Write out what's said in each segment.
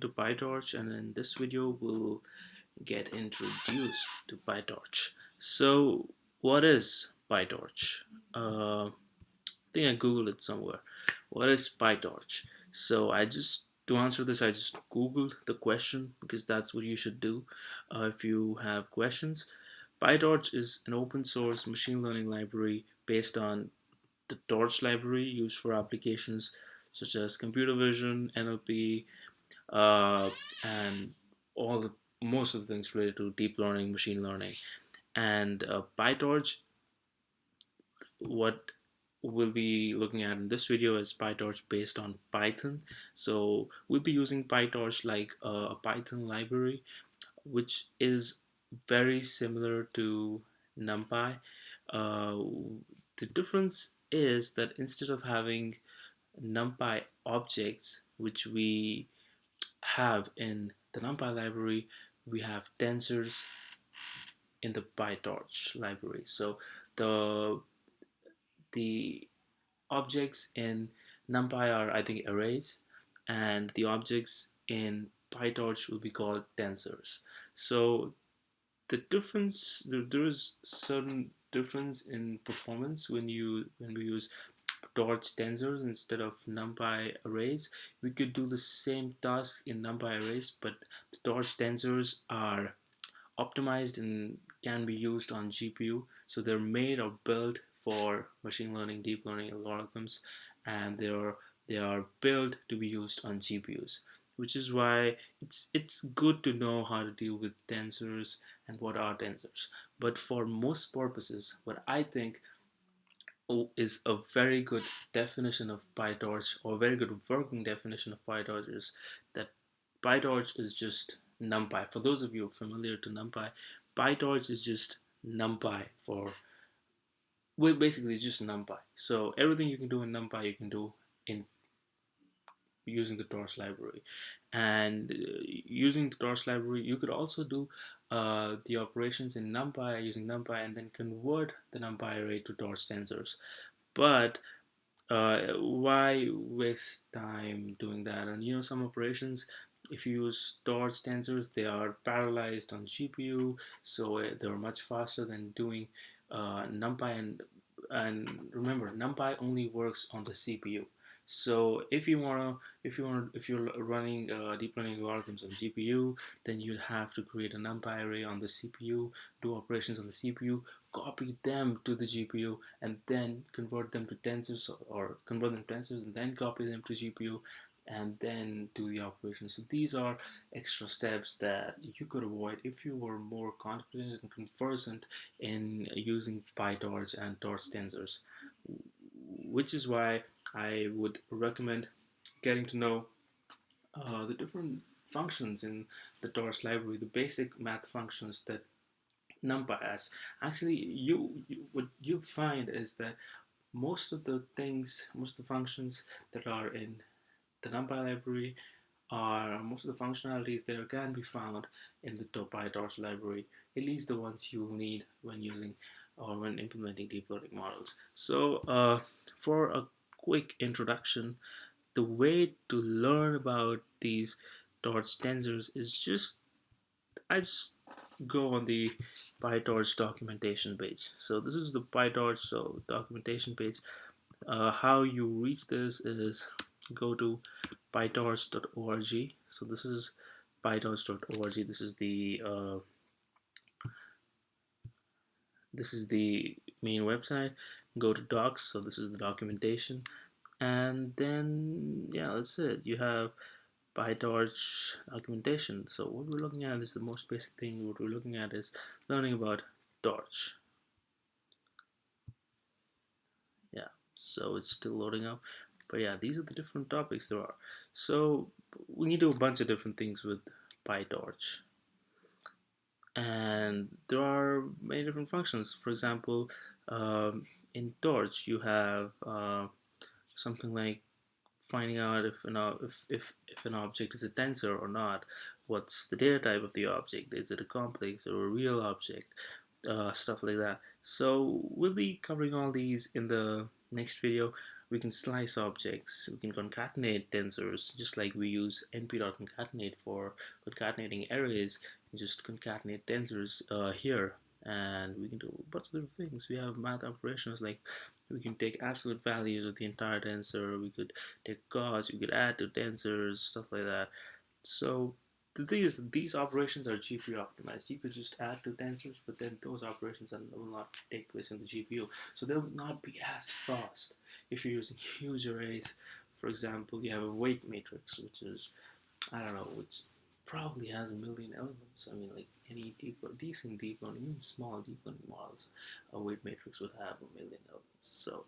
To Pytorch, and in this video we'll get introduced to Pytorch. So what is Pytorch? I think I googled it somewhere. What is Pytorch? So to answer this, I just googled the question because that's what you should do if you have questions. Pytorch is an open source machine learning library based on the Torch library used for applications such as computer vision, NLP, uh, and all the most of the things related to deep learning, machine learning, and PyTorch. What we'll be looking at in this video is PyTorch based on Python. So we'll be using PyTorch like a Python library, which is very similar to NumPy. Uh, the difference is that instead of having NumPy objects, which we have in the NumPy library, we have tensors in the PyTorch library. So the the objects in NumPy are, I think, arrays, and the objects in PyTorch will be called tensors. So there is certain difference in performance when we use Torch tensors instead of NumPy arrays. We could do the same task in NumPy arrays, but the Torch tensors are optimized and can be used on GPU. So they're made or built for machine learning, deep learning algorithms, and they are built to be used on GPUs. Which is why it's good to know how to deal with tensors and what are tensors. But for most purposes, what I think is a very good definition of PyTorch, or a very good working definition of PyTorch, is that PyTorch is just NumPy. For those of you familiar to NumPy, PyTorch is just NumPy for, well, basically just NumPy. So everything you can do in NumPy, you can do in using the Torch library. And using the Torch library, you could also do the operations in NumPy using NumPy and then convert the NumPy array to Torch tensors. But why waste time doing that? And some operations, if you use Torch tensors, they are parallelized on GPU, so they're much faster than doing NumPy. And remember, NumPy only works on the CPU. So if you're running deep learning algorithms on GPU, then you'd have to create a NumPy array on the CPU, do operations on the CPU, copy them to the GPU, and then convert them to tensors, or convert them to tensors and then copy them to GPU, and then do the operation. So these are extra steps that you could avoid if you were more confident and conversant in using PyTorch and Torch tensors, which is why I would recommend getting to know the different functions in the Torch library, the basic math functions that NumPy has. Actually, what you find is that most of the functions that are in the NumPy library are most of the functionalities that can be found in the PyTorch library, at least the ones you'll need when using or when implementing deep learning models. So, for a quick introduction, the way to learn about these Torch tensors is I just go on the PyTorch documentation page. So this is the PyTorch documentation page. How you reach this is go to pytorch.org. So this is pytorch.org. This is the main website. Go to docs. So this is the documentation, and then yeah, that's it. You have PyTorch documentation. So what we're looking at is the most basic thing. What we're looking at is learning about Torch. Yeah, so it's still loading up, but yeah, these are the different topics there are. So we need to do a bunch of different things with PyTorch, and there are many different functions. For example, in Torch you have something like finding out if an object is a tensor or not. What's the data type of the object? Is it a complex or a real object? Stuff like that. So we'll be covering all these in the next video. We can slice objects, we can concatenate tensors, just like we use np.concatenate for concatenating arrays. We just concatenate tensors here, and we can do a bunch of different things. We have math operations like we can take absolute values of the entire tensor, we could take cost, we could add to tensors, stuff like that. So the thing is that these operations are GPU optimized. You could just add two tensors, but then those operations will not take place in the GPU. So they will not be as fast if you're using huge arrays. For example, you have a weight matrix, which is, I don't know, which probably has a million elements. I mean, like any decent deep learning, even small deep learning models, a weight matrix would have a million elements. So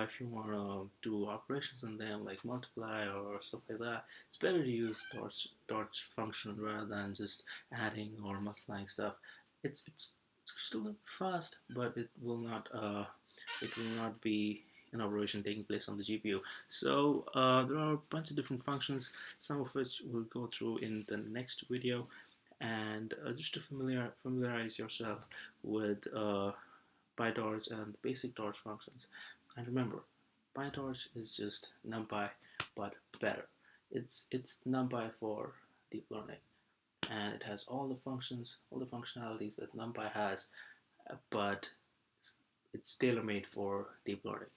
if you want to do operations on them, like multiply or stuff like that, it's better to use torch function rather than just adding or multiplying stuff. It's still fast, but it will not be an operation taking place on the GPU. So there are a bunch of different functions, some of which we'll go through in the next video. And just to familiarize yourself with Pytorch and basic torch functions. And remember, Pytorch is just NumPy, but better. It's NumPy for deep learning, and it has all the functions, all the functionalities that NumPy has, but it's tailor-made for deep learning.